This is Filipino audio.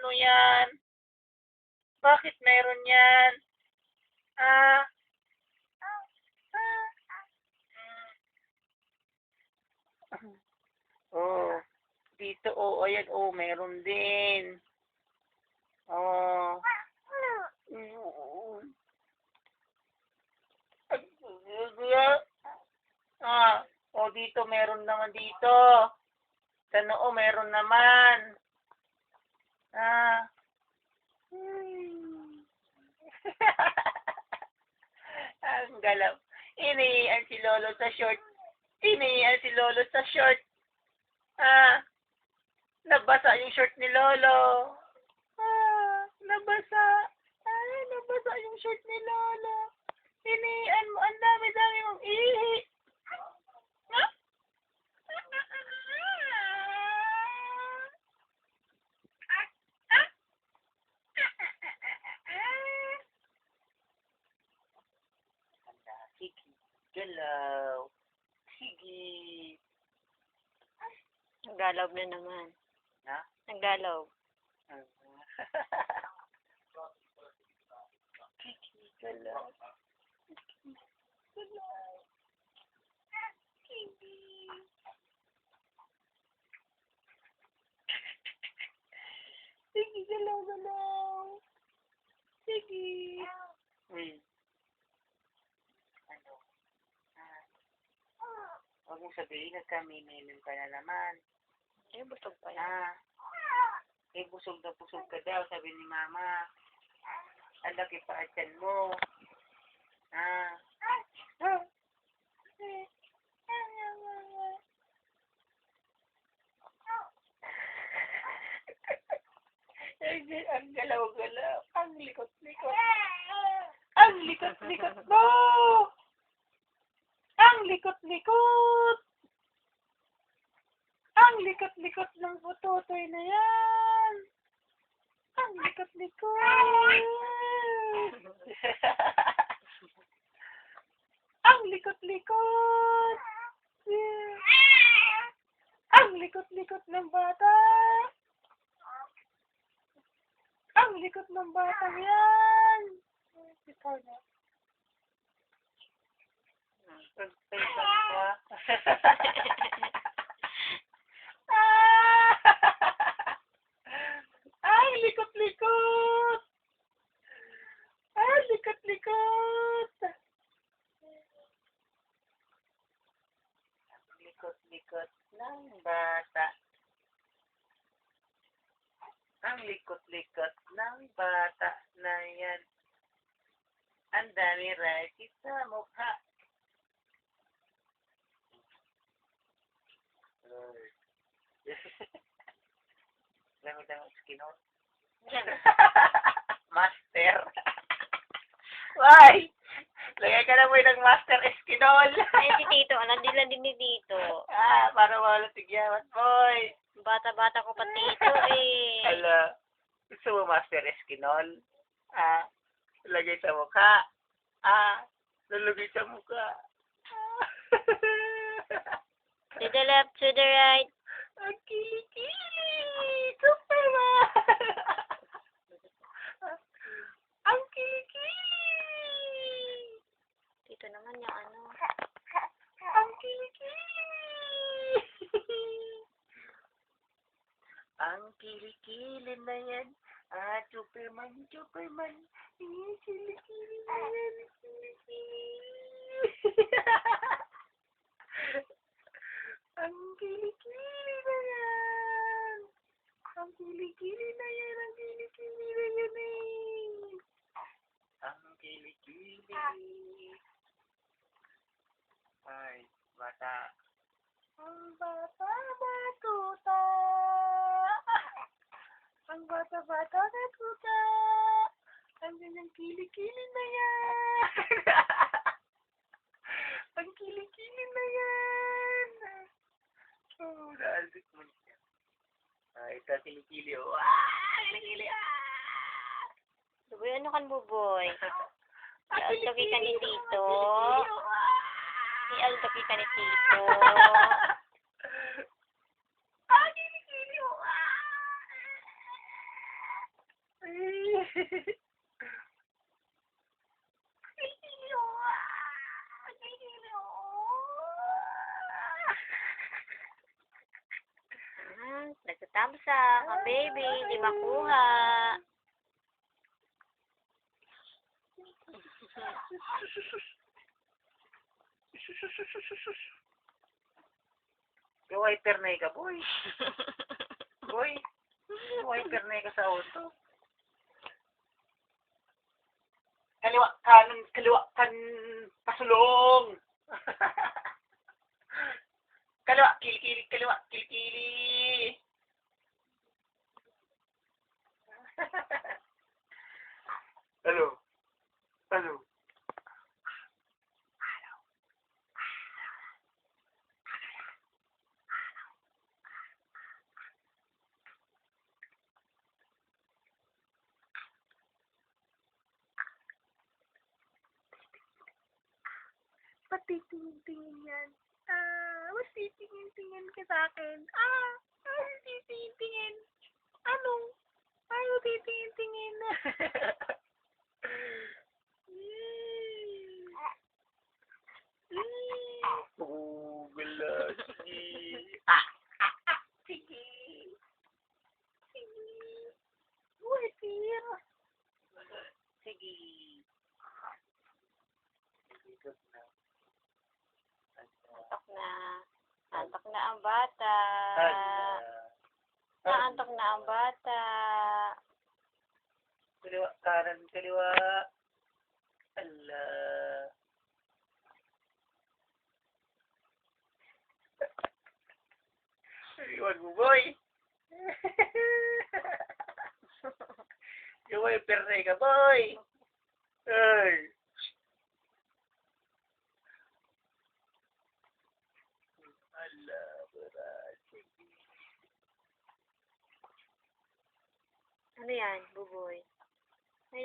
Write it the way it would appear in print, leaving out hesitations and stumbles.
Ano yan? Bakit meron yan? Ah, oh, dito, oh, ayan, oh, meron din. Oh. Ah, oh, dito, meron naman dito. Sa noo, meron naman. Ah. Ang galaw. Iniiyan si Lolo sa short. Iniiyan si Lolo sa short. Ah, nabasa yung short ni Lolo. Nabasa. Ay, nabasa yung short ni Lolo. Iniiyan mo, ang dami-dami mong ihi. Ah? Sige, galaw. Sige. Naggalaw na naman. Ha? Naggalaw. Sige, galaw. Galaw. Sige. Sige, galaw, galaw. Sige. Ano? Huwag mong sabihin na kaminilim ka na naman. Eh, busog pa yan. Busog na busog ka daw, sabi ni Mama. Ang laki pa at tiyan mo. Ang galaw-galaw. Ang likot-likot. Ang likot-likot mo! Ang likot-likot! Ang likot-likot ng putotoy na yan! Ang likot-likot! Ang likot-likot! Ang likot-likot ng bata! Ang likot ng batang yan! Ikaw na. Ay, likot-likot! Ay, likot-likot! Likot-likot ng bata. Ang likot-likot ng bata na yan. Ang dami rakit sa mukha. Lamig ang skinot. Master. Why? Lagay ka na mo ng Master Eskinol. Ay, si Tito. Nandila din ni Tito. Para wala tigyawan, boy. Bata-bata ko pa Tito eh. Ala, gusto mo Master Eskinol? Lagay sa mukha. Lalagay sa mukha. To the left, to the right. Ang kilikili! Superman! Ang kilikili! Tito naman yung ano. Ang kilikili! Ang kilikili na yan. Superman, Superman. Kilikili na yan. Ang kilikili na yan. Ang kilikili na yan. Ang kilikili na yan eh. Ang kilikili. Ay, bata. Ang bata batuta. Ang bata-bata batuta. Ang ganyang kilikili na yan. Ang kilikili na yan. Oh, naasik mo niya. Ito kilikili. Kilikili. Buboy, ano kan buboy? Ialtoki ka ni Tito. Ialtoki ka ni Tito. Kilikili. Nagtatamsak ang baby, di makuha. Gaway pernay ka, boy. Boy, gaway pernay ka sa auto. Kaliwa kan, pasulong. Kaliwa, kilikili, kaliwa, kilikili. Hello. Hello. Pati tingin-tingin yan. Ba't titingin-tingin ka sa akin? Ba't titingin-tingin? Ano? Ayaw titingin-tingin. Oh, gala. Sige. Sige. Sige. Buhay, dear. Sige. Sige na. Antok na. Antok na ang bata. Naantok na ang bata. Kaliwa, kanan, kaliwa. Allah. Iwan mo, boy. Iwan, pernay ka, boy. Ay. Allah, berat. Ano yan, buboy? Ay,